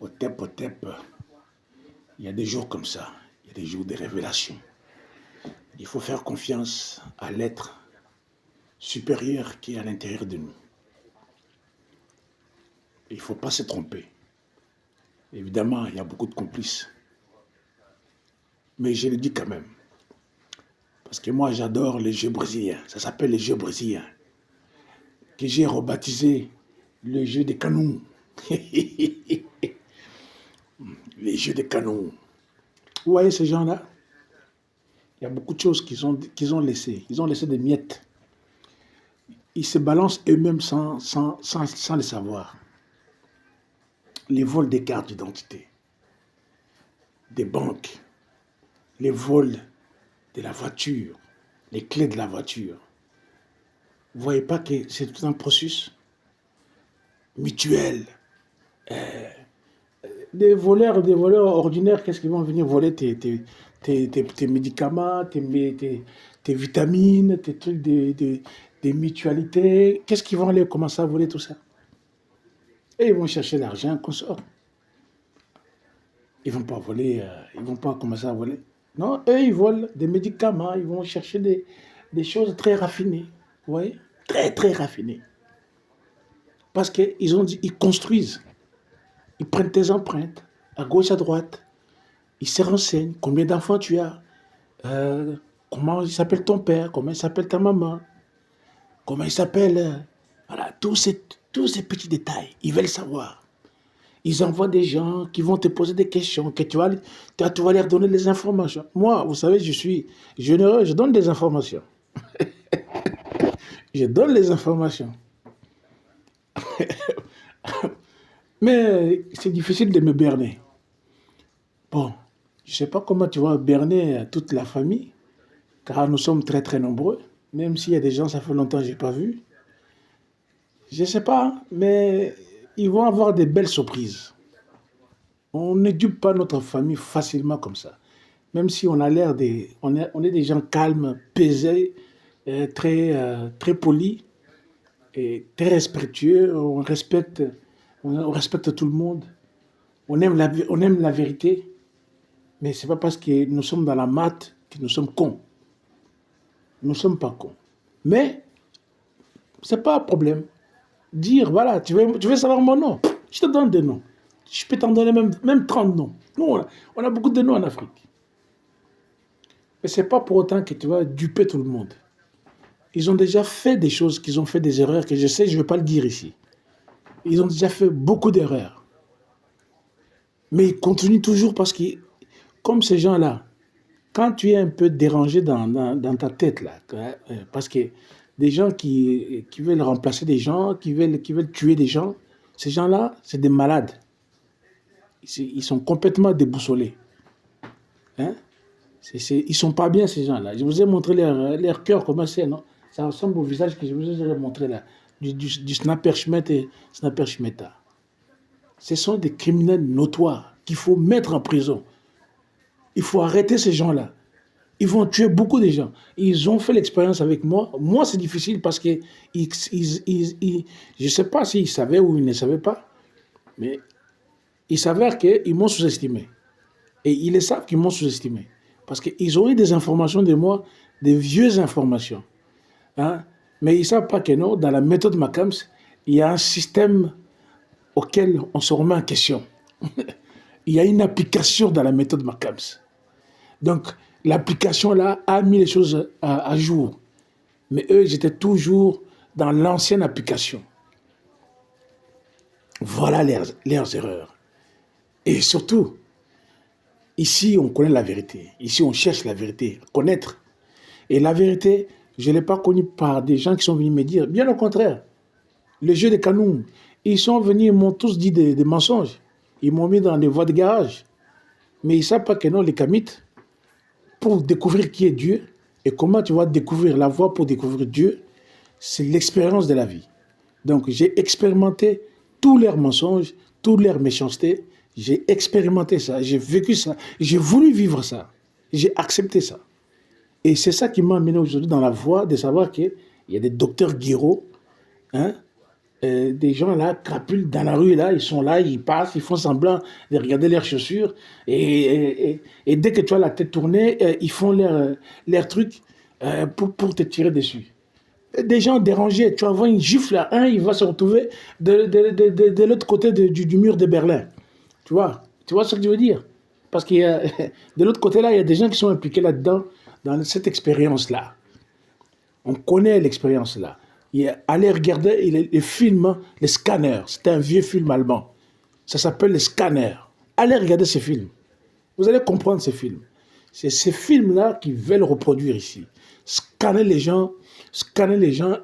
Au TEP, il y a des jours comme ça, il y a des jours de révélation. Il faut faire confiance à l'être supérieur qui est à l'intérieur de nous. Il ne faut pas se tromper. Évidemment, il y a beaucoup de complices. Mais je le dis quand même. Parce que moi, j'adore les jeux brésiliens. Ça s'appelle les jeux brésiliens. Que j'ai rebaptisé le jeu des canons. Les jeux des canons. Vous voyez ces gens-là? Il y a beaucoup de choses qu'ils ont laissées. Ils ont laissé des miettes. Ils se balancent eux-mêmes sans le savoir. Les vols des cartes d'identité, des banques, les vols de la voiture, les clés de la voiture. Vous ne voyez pas que c'est tout un processus mutuel. Des voleurs ordinaires, qu'est-ce qu'ils vont venir voler tes médicaments, tes vitamines, tes trucs des mutualités. Qu'est-ce qu'ils vont aller commencer à voler tout ça? Et ils vont chercher l'argent qu'on sort. Ils ne vont pas voler, ils vont pas commencer à voler. Non, eux, ils volent des médicaments, ils vont chercher des choses très raffinées. Vous voyez? Très, très raffinées. Parce qu'ils ont dit, ils construisent. Ils prennent tes empreintes, à gauche, à droite. Ils se renseignent. Combien d'enfants tu as? Comment il s'appelle ton père? Comment il s'appelle ta maman? Comment il s'appelle? Voilà, tous ces petits détails. Ils veulent savoir. Ils envoient des gens qui vont te poser des questions, que tu vas leur donner les informations. Moi, vous savez, je suis généreux, je donne des informations. Je donne les informations. Mais c'est difficile de me berner. Bon, je ne sais pas comment tu vas berner toute la famille, car nous sommes très très nombreux. Même s'il y a des gens, ça fait longtemps que je n'ai pas vu. Je ne sais pas, mais ils vont avoir des belles surprises. On ne dupe pas notre famille facilement comme ça. Même si on a l'air on est des gens calmes, pesés, très polis et très respectueux. On respecte tout le monde. On aime la vérité. Mais ce n'est pas parce que nous sommes dans la maths que nous sommes cons. Nous ne sommes pas cons. Mais ce n'est pas un problème. Dire, voilà, tu veux savoir mon nom? Je te donne des noms. Je peux t'en donner même 30 noms. Nous, on a beaucoup de noms en Afrique. Mais ce n'est pas pour autant que tu vas duper tout le monde. Ils ont déjà fait des choses, qu'ils ont fait des erreurs que je sais, je ne vais pas le dire ici. Ils ont déjà fait beaucoup d'erreurs. Mais ils continuent toujours parce que, comme ces gens-là, quand tu es un peu dérangé dans ta tête, là, parce que des gens qui veulent remplacer des gens, qui veulent tuer des gens, ces gens-là, c'est des malades. Ils sont complètement déboussolés. Hein? Ils ne sont pas bien, ces gens-là. Je vous ai montré leur cœur, comment c'est, non? Ça ressemble au visage que je vous ai montré là, du Snapper Schmitt et Snapper Schmetta. Ce sont des criminels notoires qu'il faut mettre en prison. Il faut arrêter ces gens-là. Ils vont tuer beaucoup de gens. Ils ont fait l'expérience avec moi. Moi, c'est difficile parce que je ne sais pas s'ils savaient ou ils ne savaient pas, mais il s'avère qu'ils m'ont sous-estimé. Et ils le savent qu'ils m'ont sous-estimé. Parce qu'ils ont eu des informations de moi, des vieuses informations. Hein? Mais ils ne savent pas que non, dans la méthode MACAMS, il y a un système auquel on se remet en question. Il y a une application dans la méthode MACAMS. Donc, l'application-là a mis les choses à jour. Mais eux, ils étaient toujours dans l'ancienne application. Voilà leurs erreurs. Et surtout, ici, on connaît la vérité. Ici, on cherche la vérité, à connaître. Et la vérité, je ne l'ai pas connue par des gens qui sont venus me dire. Bien au contraire. Le jeu des canons, ils sont venus, ils m'ont tous dit des mensonges. Ils m'ont mis dans des voies de garage. Mais ils ne savent pas que non, les kamites, pour découvrir qui est Dieu, et comment tu vas découvrir la voie pour découvrir Dieu, c'est l'expérience de la vie. Donc, j'ai expérimenté tous leurs mensonges, toutes leurs méchancetés. J'ai expérimenté ça, j'ai vécu ça, j'ai voulu vivre ça. J'ai accepté ça. Et c'est ça qui m'a amené aujourd'hui dans la voie de savoir qu'il y a des docteurs guéros, hein, Des gens là crapulent dans la rue, là, ils sont là, ils passent, ils font semblant de regarder leurs chaussures, et dès que tu as la tête tournée, ils font leur truc pour te tirer dessus. Des gens dérangés, tu vas voir une gifle à un, il va se retrouver de l'autre côté du mur de Berlin. Tu vois ce que je veux dire? Parce qu'il y a, de l'autre côté là, il y a des gens qui sont impliqués là-dedans, dans cette expérience-là. On connaît l'expérience-là. Allez regarder les films, les scanners. C'était un vieux film allemand. Ça s'appelle les scanners. Allez regarder ces films. Vous allez comprendre ces films. C'est ces films-là qui veulent reproduire ici. Scanner les gens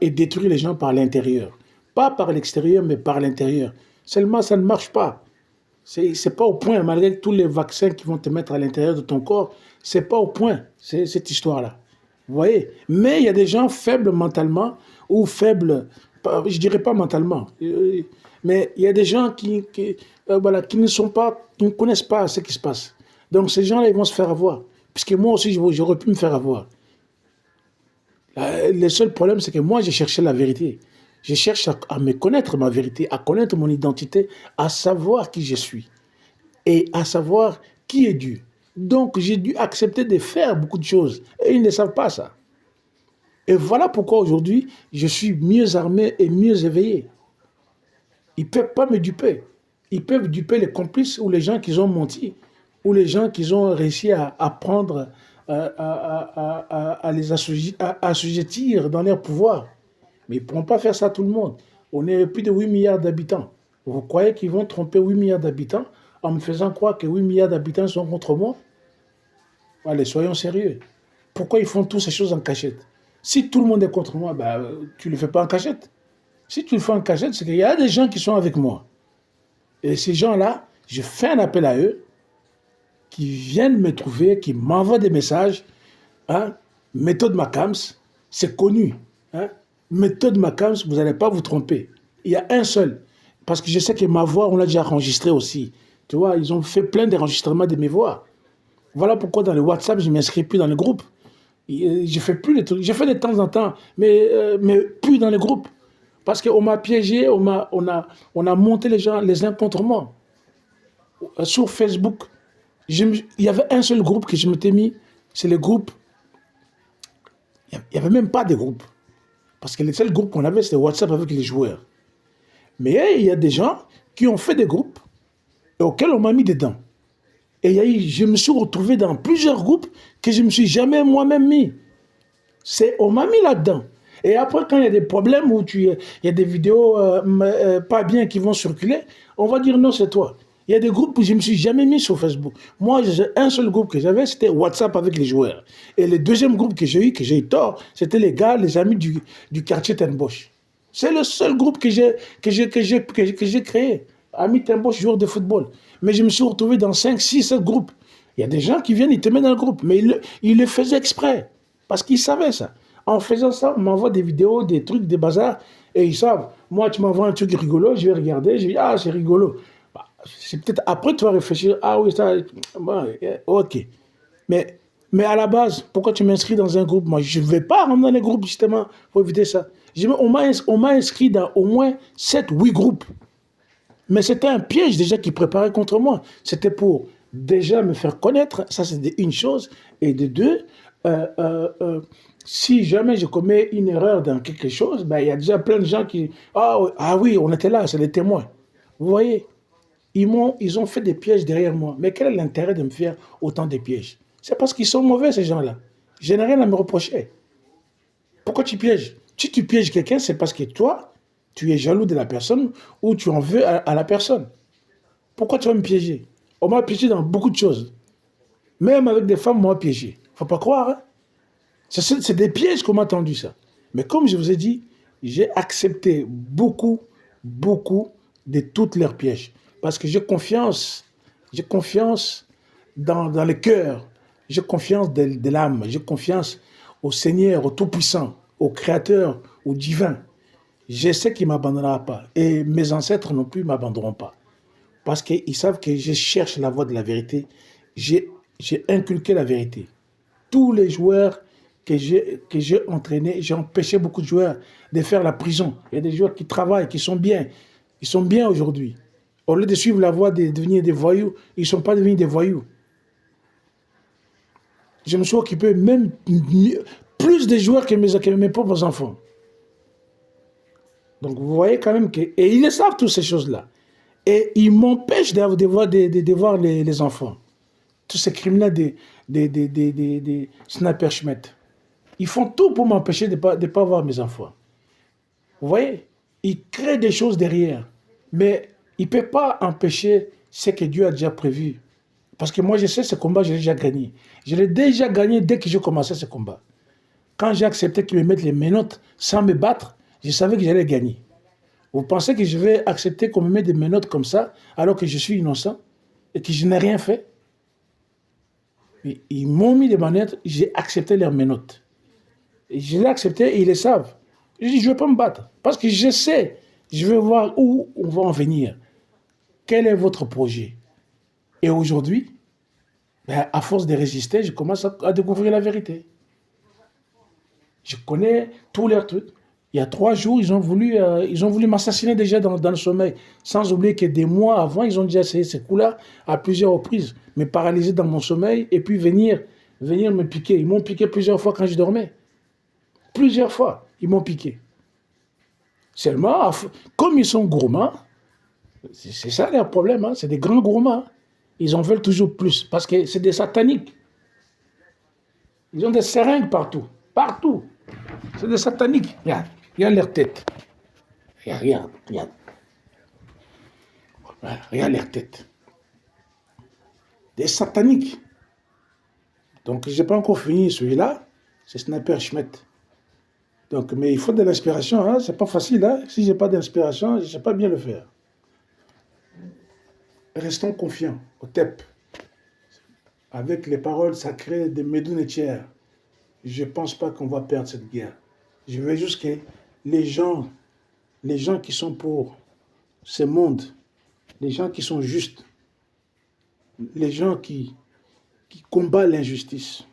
et détruire les gens par l'intérieur. Pas par l'extérieur, mais par l'intérieur. Seulement, ça ne marche pas. C'est pas au point, malgré tous les vaccins qui vont te mettre à l'intérieur de ton corps, c'est pas au point, cette histoire-là. Vous voyez? Mais il y a des gens faibles mentalement, ou faibles, je dirais pas mentalement, mais il y a des gens voilà, qui ne sont pas, qui ne connaissent pas ce qui se passe. Donc ces gens-là, ils vont se faire avoir. Puisque moi aussi, j'aurais pu me faire avoir. Le seul problème, c'est que moi, j'ai cherché la vérité. Je cherche à me connaître ma vérité, à connaître mon identité, à savoir qui je suis et à savoir qui est Dieu. Donc, j'ai dû accepter de faire beaucoup de choses. Et ils ne savent pas ça. Et voilà pourquoi aujourd'hui, je suis mieux armé et mieux éveillé. Ils ne peuvent pas me duper. Ils peuvent duper les complices ou les gens qui ont menti, ou les gens qui ont réussi à prendre, à les assujettir dans leur pouvoir. Mais ils ne pourront pas faire ça à tout le monde. On est plus de 8 milliards d'habitants. Vous croyez qu'ils vont tromper 8 milliards d'habitants en me faisant croire que 8 milliards d'habitants sont contre moi? Allez, soyons sérieux. Pourquoi ils font toutes ces choses en cachette? Si tout le monde est contre moi, ben, tu ne le fais pas en cachette. Si tu le fais en cachette, c'est qu'il y a des gens qui sont avec moi. Et ces gens-là, je fais un appel à eux, qui viennent me trouver, qui m'envoient des messages. Hein? Méthode Macams, c'est connu. Hein? Méthode Macams, vous n'allez pas vous tromper. Il y a un seul. Parce que je sais que ma voix, on l'a déjà enregistrée aussi. Tu vois, ils ont fait plein d'enregistrements de mes voix. Voilà pourquoi dans le WhatsApp, je ne m'inscris plus dans le groupe. Je fais plus les trucs. Je fais de temps en temps, mais plus dans les groupes. Parce qu'on m'a piégé, on a monté les gens les uns contre moi. Sur Facebook, il y avait un seul groupe que je m'étais mis, c'est le groupe. Il n'y avait même pas de groupe. Parce que le seul groupe qu'on avait, c'était WhatsApp avec les joueurs. Mais il y a des gens qui ont fait des groupes auxquels on m'a mis dedans. Et je me suis retrouvé dans plusieurs groupes que je ne me suis jamais moi-même mis. On m'a mis là-dedans. Et après, quand il y a des problèmes où il y a des vidéos pas bien qui vont circuler, on va dire non, c'est toi. Il y a des groupes où je ne me suis jamais mis sur Facebook. Moi, un seul groupe que j'avais, c'était WhatsApp avec les joueurs. Et le deuxième groupe que j'ai eu tort, c'était les gars, les amis du quartier Ten Bosch. C'est le seul groupe que j'ai créé. Amis Ten Bosch, joueurs de football. Mais je me suis retrouvé dans 5, 6, 7 groupes. Il y a des gens qui viennent, ils te mettent dans le groupe. Mais ils le faisaient exprès. Parce qu'ils savaient ça. En faisant ça, on m'envoie des vidéos, des trucs, des bazars. Et ils savent. Moi, tu m'envoies un truc rigolo, je vais regarder. Je dis, ah, c'est rigolo. Bah, c'est peut-être après, tu vas réfléchir. Ah oui, ça. Bon, ok. Mais à la base, pourquoi tu m'inscris dans un groupe? Moi, je ne vais pas rentrer dans les groupes, justement, pour éviter ça. On m'a inscrit dans au moins 7, 8 groupes. Mais c'était un piège déjà qui préparait contre moi. C'était pour déjà me faire connaître, ça c'est une chose. Et de deux, si jamais je commets une erreur dans quelque chose, ben, il y a déjà plein de gens qui... Ah oui, on était là, c'est les témoins. Vous voyez, ils ont fait des pièges derrière moi. Mais quel est l'intérêt de me faire autant de pièges? C'est parce qu'ils sont mauvais, ces gens-là. Je n'ai rien à me reprocher. Pourquoi tu pièges? Si tu pièges quelqu'un, c'est parce que toi, tu es jaloux de la personne ou tu en veux à la personne. Pourquoi tu vas me piéger? On m'a piégé dans beaucoup de choses. Même avec des femmes, on m'a piégé. Faut pas croire. Hein? C'est des pièges qu'on m'a tendu, ça. Mais comme je vous ai dit, j'ai accepté beaucoup, beaucoup de toutes leurs pièges. Parce que j'ai confiance dans le cœur. J'ai confiance de l'âme. J'ai confiance au Seigneur, au Tout-Puissant, au Créateur, au Divin. Je sais qu'il ne m'abandonnera pas. Et mes ancêtres non plus ne m'abandonneront pas. Parce qu'ils savent que je cherche la voie de la vérité. J'ai inculqué la vérité. Tous les joueurs que j'ai entraîné, j'ai empêché beaucoup de joueurs de faire la prison. Il y a des joueurs qui travaillent, qui sont bien. Ils sont bien aujourd'hui. Au lieu de suivre la voie de devenir des voyous, ils ne sont pas devenus des voyous. Je me suis occupé même plus de joueurs que mes propres enfants. Donc vous voyez quand même que... Et ils le savent, toutes ces choses-là. Et ils m'empêchent de voir les enfants. Tous ces criminels des Sniper Schmidt. Ils font tout pour m'empêcher de ne pas voir mes enfants. Vous voyez? Ils créent des choses derrière. Mais ils ne peuvent pas empêcher ce que Dieu a déjà prévu. Parce que moi, je sais ce combat, je l'ai déjà gagné. Je l'ai déjà gagné dès que j'ai commencé ce combat. Quand j'ai accepté qu'ils me mettent les menottes sans me battre, je savais que j'allais gagner. Vous pensez que je vais accepter qu'on me mette des menottes comme ça, alors que je suis innocent et que je n'ai rien fait? Ils m'ont mis des manettes, j'ai accepté leurs menottes. Et je l'ai accepté et ils le savent. Je dis, je ne vais pas me battre. Parce que je sais, je veux voir où on va en venir. Quel est votre projet? Et aujourd'hui, à force de résister, je commence à découvrir la vérité. Je connais tous leurs trucs. Il y a 3 jours, ils ont voulu m'assassiner déjà dans le sommeil. Sans oublier que des mois avant, ils ont déjà essayé ces coups-là à plusieurs reprises. Me paralyser dans mon sommeil et puis venir me piquer. Ils m'ont piqué plusieurs fois quand je dormais. Plusieurs fois, ils m'ont piqué. Seulement, comme ils sont gourmands, c'est ça leur problème, hein, c'est des grands gourmands. Ils en veulent toujours plus parce que c'est des sataniques. Ils ont des seringues partout. Partout. C'est des sataniques. Regarde leur tête. Regarde. Regarde leur tête. Des sataniques. Donc, je n'ai pas encore fini celui-là. C'est Sniper Schmidt. Donc, mais il faut de l'inspiration. Hein? C'est pas facile. Hein? Si je n'ai pas d'inspiration, je ne sais pas bien le faire. Restons confiants au TEP. Avec les paroles sacrées de Medoune Etcher. Je ne pense pas qu'on va perdre cette guerre. Je veux juste que les gens qui sont pour ce monde, les gens qui sont justes, les gens qui combattent l'injustice,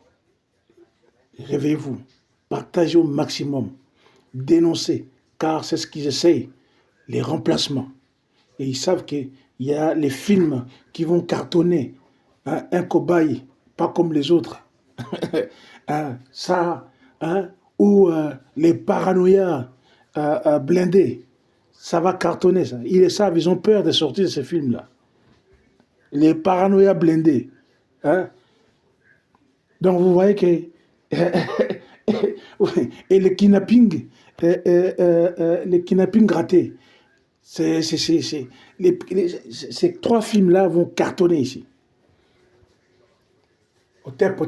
réveillez-vous, partagez au maximum, dénoncez, car c'est ce qu'ils essayent, les remplacements. Et ils savent qu'il y a les films qui vont cartonner, hein, un cobaye, pas comme les autres. Ça, hein, ou les paranoïas blindés, ça va cartonner ça. Ils le savent, ils ont peur de sortir de ces films-là. Les paranoïas blindés. Hein. Donc vous voyez que... et le kidnapping raté, ces 3 films-là vont cartonner ici. Au TEP.